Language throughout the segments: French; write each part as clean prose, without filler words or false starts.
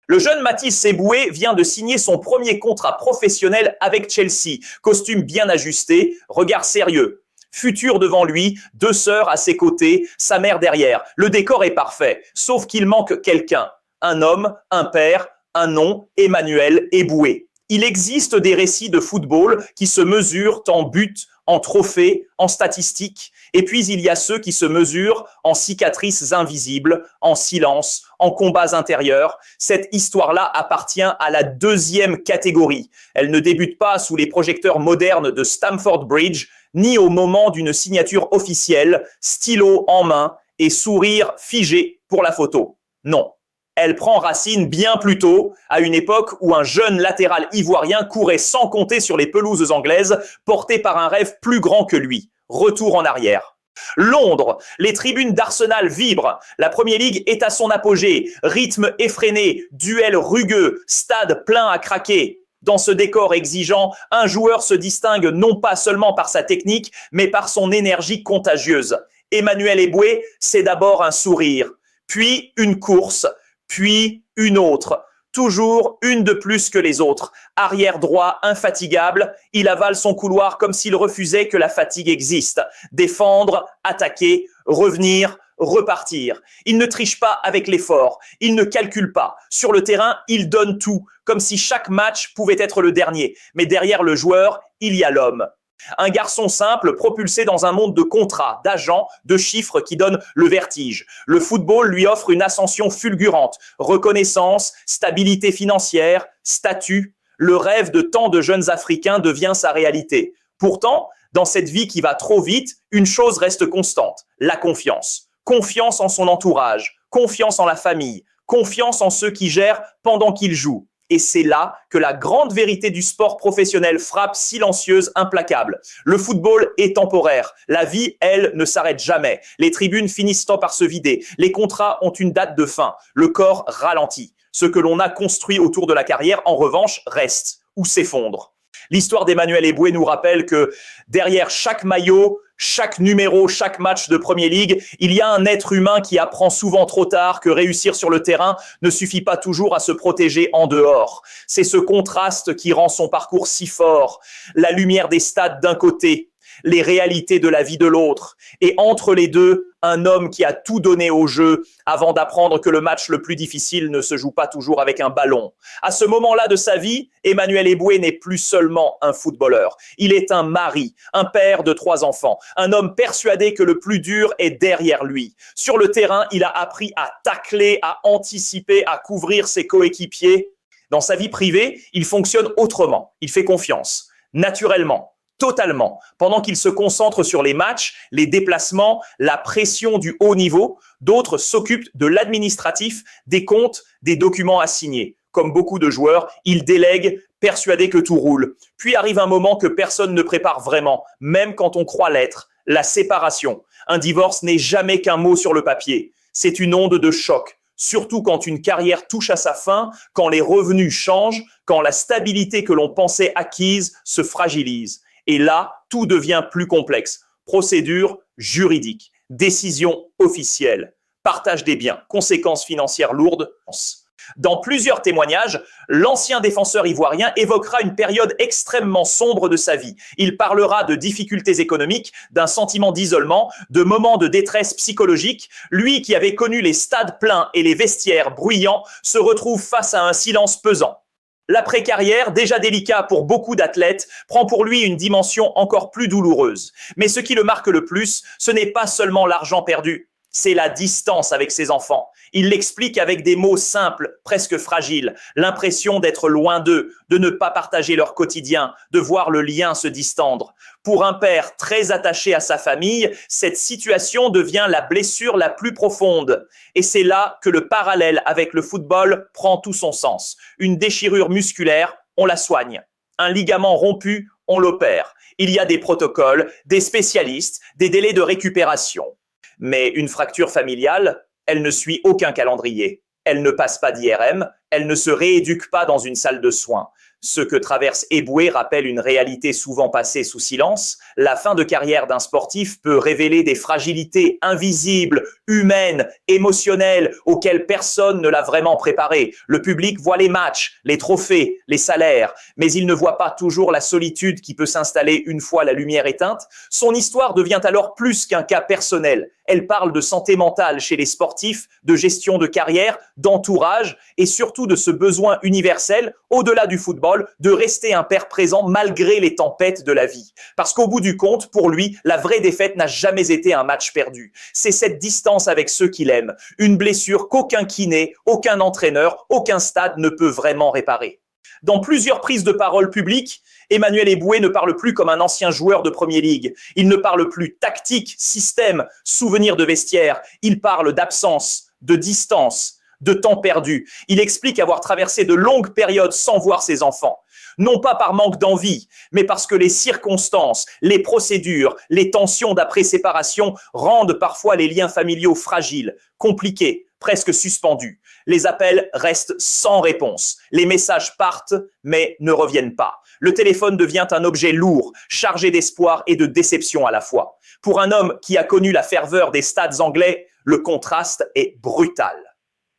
Le jeune Matisse Eboué vient de signer son premier contrat professionnel avec Chelsea. Costume bien ajusté, regard sérieux. Futur devant lui, 2 sœurs à ses côtés, sa mère derrière. Le décor est parfait, sauf qu'il manque quelqu'un. Un homme, un père, un nom, Emmanuel Eboué. Il existe des récits de football qui se mesurent en buts, en trophées, en statistiques. Et puis il y a ceux qui se mesurent en cicatrices invisibles, en silence, en combats intérieurs. Cette histoire-là appartient à la 2e catégorie. Elle ne débute pas sous les projecteurs modernes de Stamford Bridge, ni au moment d'une signature officielle, stylo en main et sourire figé pour la photo. Non. Elle prend racine bien plus tôt, à une époque où un jeune latéral ivoirien courait sans compter sur les pelouses anglaises, porté par un rêve plus grand que lui. Retour en arrière. Londres, les tribunes d'Arsenal vibrent, la Premier League est à son apogée, rythme effréné, duel rugueux, stade plein à craquer. Dans ce décor exigeant, un joueur se distingue non pas seulement par sa technique, mais par son énergie contagieuse. Emmanuel Eboué, c'est d'abord un sourire, puis une course, puis une autre, toujours une de plus que les autres. Arrière droit, infatigable, il avale son couloir comme s'il refusait que la fatigue existe. Défendre, attaquer, revenir, repartir. Il ne triche pas avec l'effort, il ne calcule pas. Sur le terrain, il donne tout, comme si chaque match pouvait être le dernier. Mais derrière le joueur, il y a l'homme. Un garçon simple propulsé dans un monde de contrats, d'agents, de chiffres qui donnent le vertige. Le football lui offre une ascension fulgurante, reconnaissance, stabilité financière, statut. Le rêve de tant de jeunes Africains devient sa réalité. Pourtant, dans cette vie qui va trop vite, une chose reste constante, la confiance. Confiance en son entourage, confiance en la famille, confiance en ceux qui gèrent pendant qu'ils jouent. Et c'est là que la grande vérité du sport professionnel frappe silencieuse, implacable. Le football est temporaire. La vie, elle, ne s'arrête jamais. Les tribunes finissent par se vider. Les contrats ont une date de fin. Le corps ralentit. Ce que l'on a construit autour de la carrière, en revanche, reste ou s'effondre. L'histoire d'Emmanuel Eboué nous rappelle que derrière chaque maillot, chaque numéro, chaque match de Premier League, il y a un être humain qui apprend souvent trop tard que réussir sur le terrain ne suffit pas toujours à se protéger en dehors. C'est ce contraste qui rend son parcours si fort. La lumière des stades d'un côté, les réalités de la vie de l'autre. Et entre les deux, un homme qui a tout donné au jeu avant d'apprendre que le match le plus difficile ne se joue pas toujours avec un ballon. À ce moment-là de sa vie, Emmanuel Eboué n'est plus seulement un footballeur. Il est un mari, un père de 3 enfants, un homme persuadé que le plus dur est derrière lui. Sur le terrain, il a appris à tacler, à anticiper, à couvrir ses coéquipiers. Dans sa vie privée, il fonctionne autrement. Il fait confiance, naturellement. Totalement. Pendant qu'il se concentre sur les matchs, les déplacements, la pression du haut niveau, d'autres s'occupent de l'administratif, des comptes, des documents à signer. Comme beaucoup de joueurs, il délègue, persuadé que tout roule. Puis arrive un moment que personne ne prépare vraiment, même quand on croit l'être, la séparation. Un divorce n'est jamais qu'un mot sur le papier. C'est une onde de choc. Surtout quand une carrière touche à sa fin, quand les revenus changent, quand la stabilité que l'on pensait acquise se fragilise. Et là, tout devient plus complexe. Procédure juridique, décision officielle, partage des biens, conséquences financières lourdes. Dans plusieurs témoignages, l'ancien défenseur ivoirien évoquera une période extrêmement sombre de sa vie. Il parlera de difficultés économiques, d'un sentiment d'isolement, de moments de détresse psychologique. Lui qui avait connu les stades pleins et les vestiaires bruyants se retrouve face à un silence pesant. L'après-carrière, déjà délicat pour beaucoup d'athlètes, prend pour lui une dimension encore plus douloureuse. Mais ce qui le marque le plus, ce n'est pas seulement l'argent perdu, c'est la distance avec ses enfants. Il l'explique avec des mots simples, presque fragiles, l'impression d'être loin d'eux, de ne pas partager leur quotidien, de voir le lien se distendre. Pour un père très attaché à sa famille, cette situation devient la blessure la plus profonde. Et c'est là que le parallèle avec le football prend tout son sens. Une déchirure musculaire, on la soigne. Un ligament rompu, on l'opère. Il y a des protocoles, des spécialistes, des délais de récupération. Mais une fracture familiale, elle ne suit aucun calendrier. Elle ne passe pas d'IRM, elle ne se rééduque pas dans une salle de soins. Ce que traverse Eboué rappelle une réalité souvent passée sous silence. La fin de carrière d'un sportif peut révéler des fragilités invisibles, humaines, émotionnelles, auxquelles personne ne l'a vraiment préparé. Le public voit les matchs, les trophées, les salaires, mais il ne voit pas toujours la solitude qui peut s'installer une fois la lumière éteinte. Son histoire devient alors plus qu'un cas personnel. Elle parle de santé mentale chez les sportifs, de gestion de carrière, d'entourage et surtout de ce besoin universel, au-delà du football, de rester un père présent malgré les tempêtes de la vie. Parce qu'au bout du compte, pour lui, la vraie défaite n'a jamais été un match perdu. C'est cette distance avec ceux qu'il aime, une blessure qu'aucun kiné, aucun entraîneur, aucun stade ne peut vraiment réparer. Dans plusieurs prises de parole publiques, Emmanuel Eboué ne parle plus comme un ancien joueur de Premier League. Il ne parle plus tactique, système, souvenir de vestiaire. Il parle d'absence, de distance, de temps perdu. Il explique avoir traversé de longues périodes sans voir ses enfants. Non pas par manque d'envie, mais parce que les circonstances, les procédures, les tensions d'après-séparation rendent parfois les liens familiaux fragiles, compliqués, presque suspendus. Les appels restent sans réponse. Les messages partent, mais ne reviennent pas. Le téléphone devient un objet lourd, chargé d'espoir et de déception à la fois. Pour un homme qui a connu la ferveur des stades anglais, le contraste est brutal.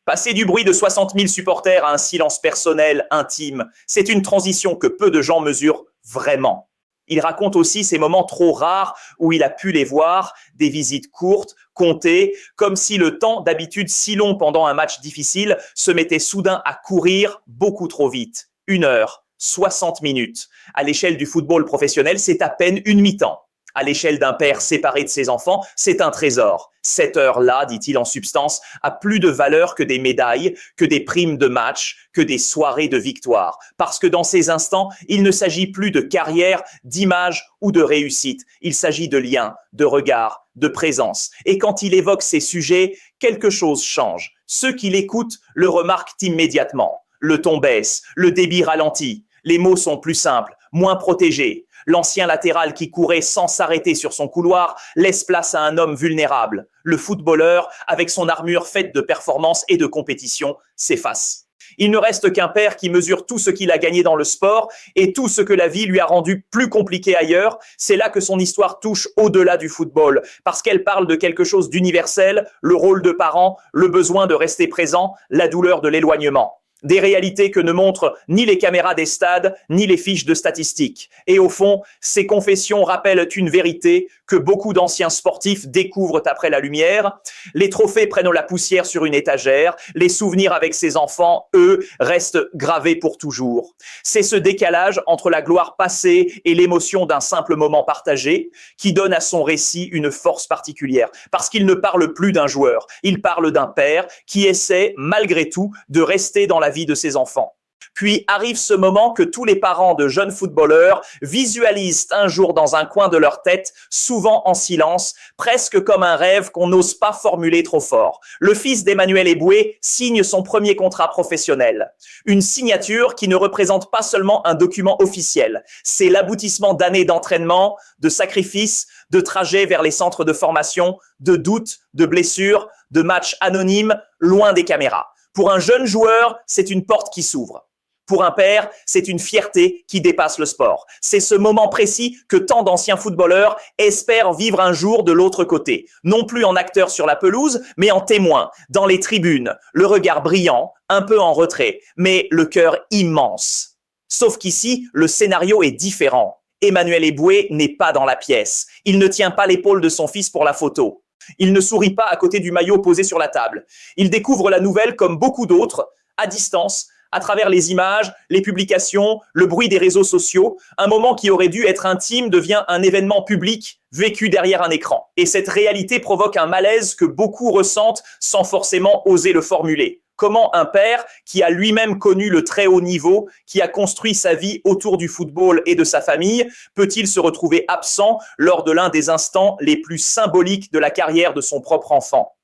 Passer du bruit de 60 000 supporters à un silence personnel, intime, c'est une transition que peu de gens mesurent vraiment. Il raconte aussi ces moments trop rares où il a pu les voir, des visites courtes, comptées, comme si le temps, d'habitude si long pendant un match difficile, se mettait soudain à courir beaucoup trop vite. 1 heure, 60 minutes. À l'échelle du football professionnel, c'est à peine une mi-temps. À l'échelle d'un père séparé de ses enfants, c'est un trésor. Cette heure-là, dit-il en substance, a plus de valeur que des médailles, que des primes de match, que des soirées de victoire. Parce que dans ces instants, il ne s'agit plus de carrière, d'image ou de réussite. Il s'agit de liens, de regards, de présence. Et quand il évoque ces sujets, quelque chose change. Ceux qui l'écoutent le remarquent immédiatement. Le ton baisse, le débit ralentit. Les mots sont plus simples, moins protégés. L'ancien latéral qui courait sans s'arrêter sur son couloir laisse place à un homme vulnérable. Le footballeur, avec son armure faite de performance et de compétition, s'efface. Il ne reste qu'un père qui mesure tout ce qu'il a gagné dans le sport et tout ce que la vie lui a rendu plus compliqué ailleurs. C'est là que son histoire touche au-delà du football, parce qu'elle parle de quelque chose d'universel, le rôle de parent, le besoin de rester présent, la douleur de l'éloignement. Des réalités que ne montrent ni les caméras des stades, ni les fiches de statistiques. Et au fond, ces confessions rappellent une vérité que beaucoup d'anciens sportifs découvrent après la lumière. Les trophées prennent la poussière sur une étagère. Les souvenirs avec ses enfants, eux, restent gravés pour toujours. C'est ce décalage entre la gloire passée et l'émotion d'un simple moment partagé qui donne à son récit une force particulière. Parce qu'il ne parle plus d'un joueur, il parle d'un père qui essaie, malgré tout, de rester dans la vie de ses enfants. Puis arrive ce moment que tous les parents de jeunes footballeurs visualisent un jour dans un coin de leur tête, souvent en silence, presque comme un rêve qu'on n'ose pas formuler trop fort. Le fils d'Emmanuel Eboué signe son premier contrat professionnel. Une signature qui ne représente pas seulement un document officiel. C'est l'aboutissement d'années d'entraînement, de sacrifices, de trajets vers les centres de formation, de doutes, de blessures, de matchs anonymes, loin des caméras. Pour un jeune joueur, c'est une porte qui s'ouvre. Pour un père, c'est une fierté qui dépasse le sport. C'est ce moment précis que tant d'anciens footballeurs espèrent vivre un jour de l'autre côté. Non plus en acteur sur la pelouse, mais en témoin, dans les tribunes. Le regard brillant, un peu en retrait, mais le cœur immense. Sauf qu'ici, le scénario est différent. Emmanuel Eboué n'est pas dans la pièce. Il ne tient pas l'épaule de son fils pour la photo. Il ne sourit pas à côté du maillot posé sur la table. Il découvre la nouvelle comme beaucoup d'autres, à distance, à travers les images, les publications, le bruit des réseaux sociaux. Un moment qui aurait dû être intime devient un événement public vécu derrière un écran. Et cette réalité provoque un malaise que beaucoup ressentent sans forcément oser le formuler. Comment un père qui a lui-même connu le très haut niveau, qui a construit sa vie autour du football et de sa famille, peut-il se retrouver absent lors de l'un des instants les plus symboliques de la carrière de son propre enfant ?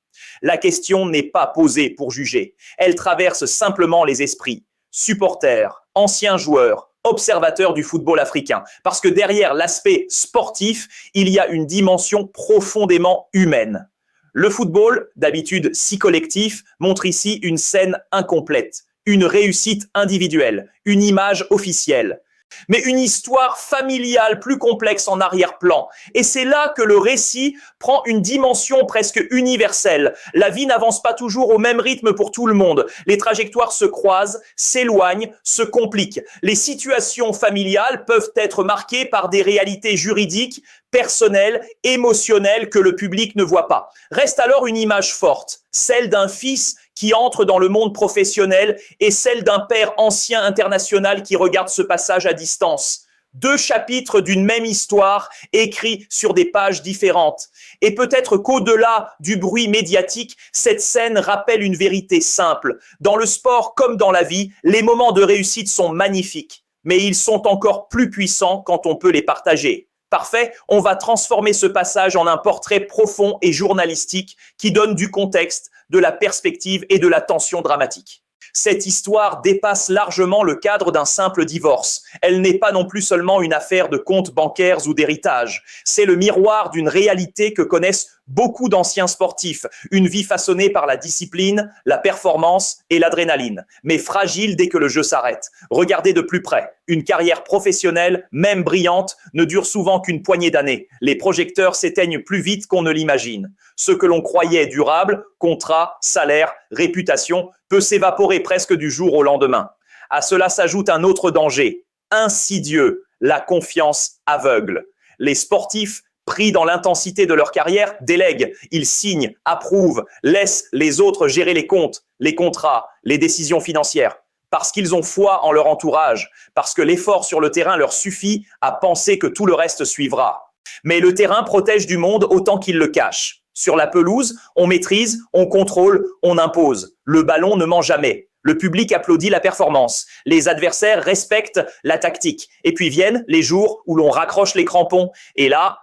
La question n'est pas posée pour juger. Elle traverse simplement les esprits. Supporters, anciens joueurs, observateurs du football africain. Parce que derrière l'aspect sportif, il y a une dimension profondément humaine. Le football, d'habitude si collectif, montre ici une scène incomplète, une réussite individuelle, une image officielle, mais une histoire familiale plus complexe en arrière-plan. Et c'est là que le récit prend une dimension presque universelle. La vie n'avance pas toujours au même rythme pour tout le monde. Les trajectoires se croisent, s'éloignent, se compliquent. Les situations familiales peuvent être marquées par des réalités juridiques, personnelles, émotionnelles que le public ne voit pas. Reste alors une image forte, celle d'un fils qui entre dans le monde professionnel et celle d'un père ancien international qui regarde ce passage à distance. Deux chapitres d'une même histoire écrits sur des pages différentes. Et peut-être qu'au-delà du bruit médiatique, cette scène rappelle une vérité simple. Dans le sport comme dans la vie, les moments de réussite sont magnifiques, mais ils sont encore plus puissants quand on peut les partager. Parfait, on va transformer ce passage en un portrait profond et journalistique qui donne du contexte, de la perspective et de la tension dramatique. Cette histoire dépasse largement le cadre d'un simple divorce. Elle n'est pas non plus seulement une affaire de comptes bancaires ou d'héritage. C'est le miroir d'une réalité que connaissent beaucoup d'anciens sportifs. Une vie façonnée par la discipline, la performance et l'adrénaline, mais fragile dès que le jeu s'arrête. Regardez de plus près. Une carrière professionnelle, même brillante, ne dure souvent qu'une poignée d'années. Les projecteurs s'éteignent plus vite qu'on ne l'imagine. Ce que l'on croyait durable, contrat, salaire, réputation, peut s'évaporer presque du jour au lendemain. À cela s'ajoute un autre danger, insidieux, la confiance aveugle. Les sportifs, pris dans l'intensité de leur carrière, délèguent, ils signent, approuvent, laissent les autres gérer les comptes, les contrats, les décisions financières. Parce qu'ils ont foi en leur entourage, parce que l'effort sur le terrain leur suffit à penser que tout le reste suivra. Mais le terrain protège du monde autant qu'il le cache. Sur la pelouse, on maîtrise, on contrôle, on impose. Le ballon ne ment jamais. Le public applaudit la performance. Les adversaires respectent la tactique. Et puis viennent les jours où l'on raccroche les crampons. Et là,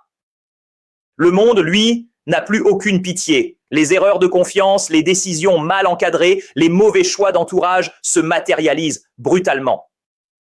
le monde, lui, n'a plus aucune pitié. Les erreurs de confiance, les décisions mal encadrées, les mauvais choix d'entourage se matérialisent brutalement.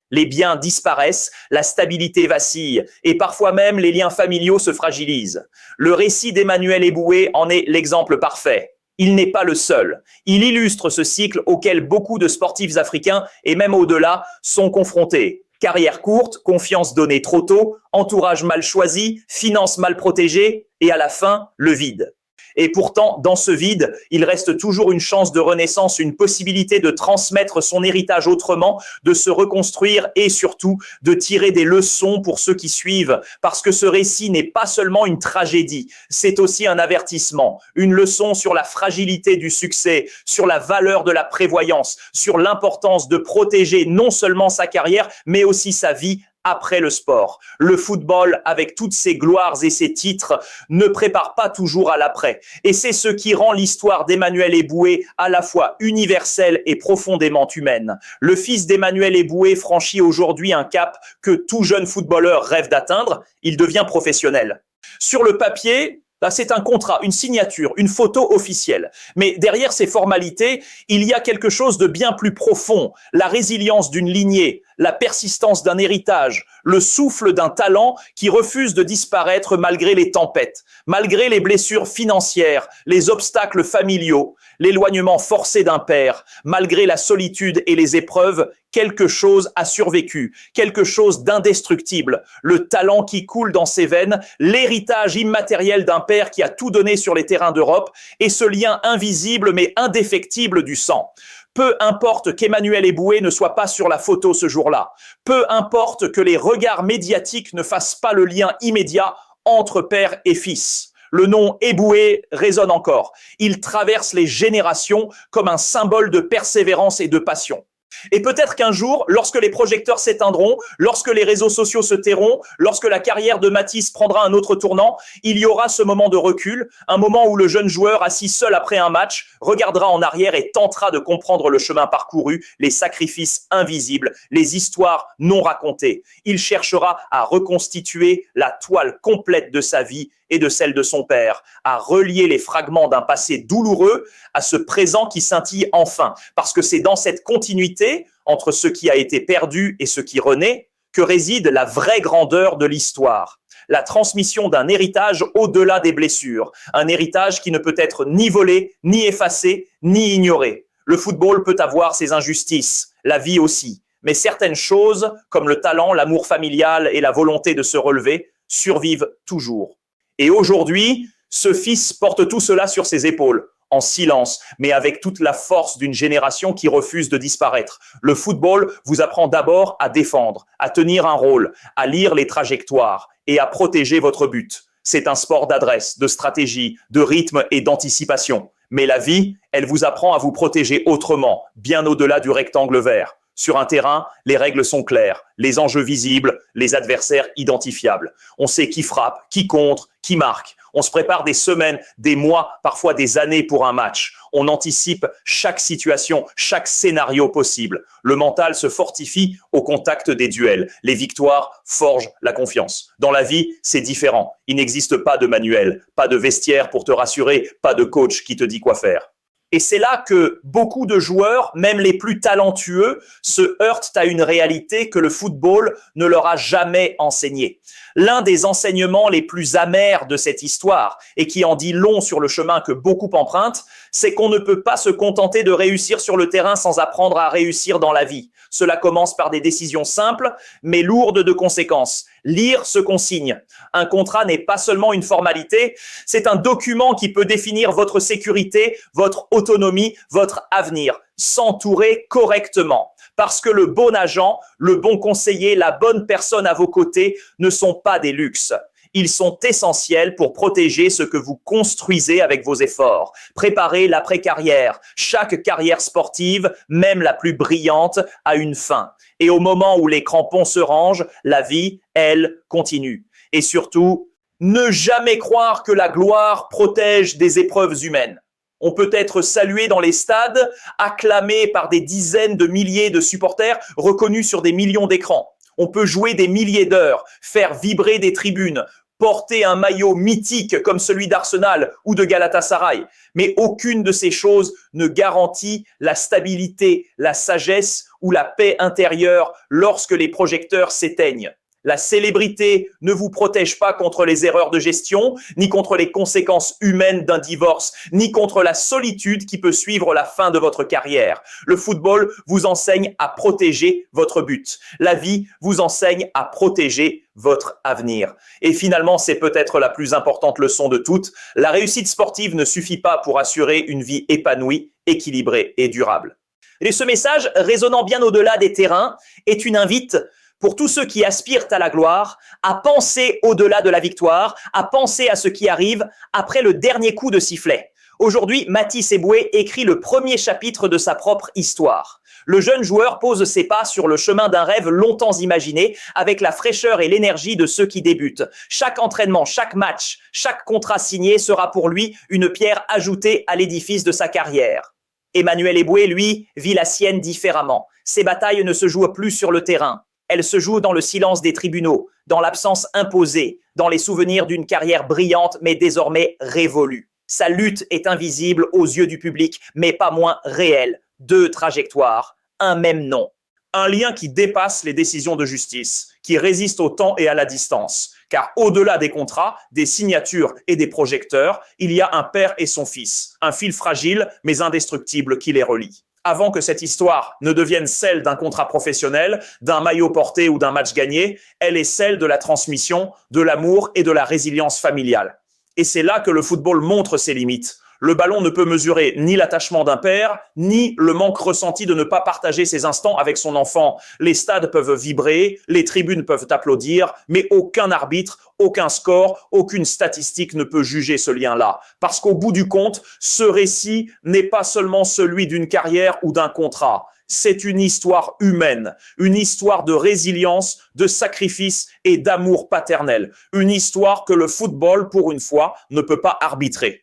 Les biens disparaissent, la stabilité vacille et parfois même les liens familiaux se fragilisent. Le récit d'Emmanuel Eboué en est l'exemple parfait. Il n'est pas le seul. Il illustre ce cycle auquel beaucoup de sportifs africains et même au-delà sont confrontés. Carrière courte, confiance donnée trop tôt, entourage mal choisi, finances mal protégées et à la fin, le vide. Et pourtant, dans ce vide, il reste toujours une chance de renaissance, une possibilité de transmettre son héritage autrement, de se reconstruire et surtout de tirer des leçons pour ceux qui suivent. Parce que ce récit n'est pas seulement une tragédie, c'est aussi un avertissement, une leçon sur la fragilité du succès, sur la valeur de la prévoyance, sur l'importance de protéger non seulement sa carrière, mais aussi sa vie après le sport. Le football, avec toutes ses gloires et ses titres, ne prépare pas toujours à l'après. Et c'est ce qui rend l'histoire d'Emmanuel Eboué à la fois universelle et profondément humaine. Le fils d'Emmanuel Eboué franchit aujourd'hui un cap que tout jeune footballeur rêve d'atteindre. Il devient professionnel. Sur le papier, c'est un contrat, une signature, une photo officielle. Mais derrière ces formalités, il y a quelque chose de bien plus profond. La résilience d'une lignée, la persistance d'un héritage, le souffle d'un talent qui refuse de disparaître malgré les tempêtes, malgré les blessures financières, les obstacles familiaux, l'éloignement forcé d'un père, malgré la solitude et les épreuves, quelque chose a survécu, quelque chose d'indestructible, le talent qui coule dans ses veines, l'héritage immatériel d'un père qui a tout donné sur les terrains d'Europe et ce lien invisible mais indéfectible du sang. Peu importe qu'Emmanuel Eboué ne soit pas sur la photo ce jour-là. Peu importe que les regards médiatiques ne fassent pas le lien immédiat entre père et fils. Le nom Eboué résonne encore. Il traverse les générations comme un symbole de persévérance et de passion. Et peut-être qu'un jour, lorsque les projecteurs s'éteindront, lorsque les réseaux sociaux se tairont, lorsque la carrière de Matisse prendra un autre tournant, il y aura ce moment de recul, un moment où le jeune joueur assis seul après un match regardera en arrière et tentera de comprendre le chemin parcouru, les sacrifices invisibles, les histoires non racontées. Il cherchera à reconstituer la toile complète de sa vie et de celle de son père, à relier les fragments d'un passé douloureux à ce présent qui scintille enfin. Parce que c'est dans cette continuité entre ce qui a été perdu et ce qui renaît que réside la vraie grandeur de l'histoire. La transmission d'un héritage au-delà des blessures. Un héritage qui ne peut être ni volé, ni effacé, ni ignoré. Le football peut avoir ses injustices, la vie aussi. Mais certaines choses, comme le talent, l'amour familial et la volonté de se relever, survivent toujours. Et aujourd'hui, ce fils porte tout cela sur ses épaules, en silence, mais avec toute la force d'une génération qui refuse de disparaître. Le football vous apprend d'abord à défendre, à tenir un rôle, à lire les trajectoires et à protéger votre but. C'est un sport d'adresse, de stratégie, de rythme et d'anticipation. Mais la vie, elle vous apprend à vous protéger autrement, bien au-delà du rectangle vert. Sur un terrain, les règles sont claires, les enjeux visibles, les adversaires identifiables. On sait qui frappe, qui contre, qui marque. On se prépare des semaines, des mois, parfois des années pour un match. On anticipe chaque situation, chaque scénario possible. Le mental se fortifie au contact des duels. Les victoires forgent la confiance. Dans la vie, c'est différent. Il n'existe pas de manuel, pas de vestiaire pour te rassurer, pas de coach qui te dit quoi faire. Et c'est là que beaucoup de joueurs, même les plus talentueux, se heurtent à une réalité que le football ne leur a jamais enseignée. L'un des enseignements les plus amers de cette histoire, et qui en dit long sur le chemin que beaucoup empruntent, c'est qu'on ne peut pas se contenter de réussir sur le terrain sans apprendre à réussir dans la vie. Cela commence par des décisions simples, mais lourdes de conséquences. Lire ce qu'on signe. Un contrat n'est pas seulement une formalité, c'est un document qui peut définir votre sécurité, votre autonomie, votre avenir. S'entourer correctement. Parce que le bon agent, le bon conseiller, la bonne personne à vos côtés ne sont pas des luxes. Ils sont essentiels pour protéger ce que vous construisez avec vos efforts. Préparez l'après-carrière. Chaque carrière sportive, même la plus brillante, a une fin. Et au moment où les crampons se rangent, la vie, elle, continue. Et surtout, ne jamais croire que la gloire protège des épreuves humaines. On peut être salué dans les stades, acclamé par des dizaines de milliers de supporters, reconnus sur des millions d'écrans. On peut jouer des milliers d'heures, faire vibrer des tribunes, porter un maillot mythique comme celui d'Arsenal ou de Galatasaray. Mais aucune de ces choses ne garantit la stabilité, la sagesse ou la paix intérieure lorsque les projecteurs s'éteignent. La célébrité ne vous protège pas contre les erreurs de gestion, ni contre les conséquences humaines d'un divorce, ni contre la solitude qui peut suivre la fin de votre carrière. Le football vous enseigne à protéger votre but. La vie vous enseigne à protéger votre avenir. Et finalement, c'est peut-être la plus importante leçon de toutes. La réussite sportive ne suffit pas pour assurer une vie épanouie, équilibrée et durable. Et ce message, résonnant bien au-delà des terrains, est une invite pour tous ceux qui aspirent à la gloire, à penser au-delà de la victoire, à penser à ce qui arrive après le dernier coup de sifflet. Aujourd'hui, Mathys Eboué écrit le premier chapitre de sa propre histoire. Le jeune joueur pose ses pas sur le chemin d'un rêve longtemps imaginé, avec la fraîcheur et l'énergie de ceux qui débutent. Chaque entraînement, chaque match, chaque contrat signé sera pour lui une pierre ajoutée à l'édifice de sa carrière. Emmanuel Eboué, lui, vit la sienne différemment. Ses batailles ne se jouent plus sur le terrain. Elle se joue dans le silence des tribunaux, dans l'absence imposée, dans les souvenirs d'une carrière brillante mais désormais révolue. Sa lutte est invisible aux yeux du public, mais pas moins réelle. Deux trajectoires, un même nom. Un lien qui dépasse les décisions de justice, qui résiste au temps et à la distance. Car au-delà des contrats, des signatures et des projecteurs, il y a un père et son fils, un fil fragile mais indestructible qui les relie. Avant que cette histoire ne devienne celle d'un contrat professionnel, d'un maillot porté ou d'un match gagné, elle est celle de la transmission, de l'amour et de la résilience familiale. Et c'est là que le football montre ses limites. Le ballon ne peut mesurer ni l'attachement d'un père, ni le manque ressenti de ne pas partager ses instants avec son enfant. Les stades peuvent vibrer, les tribunes peuvent applaudir, mais aucun arbitre, aucun score, aucune statistique ne peut juger ce lien-là. Parce qu'au bout du compte, ce récit n'est pas seulement celui d'une carrière ou d'un contrat. C'est une histoire humaine, une histoire de résilience, de sacrifice et d'amour paternel. Une histoire que le football, pour une fois, ne peut pas arbitrer.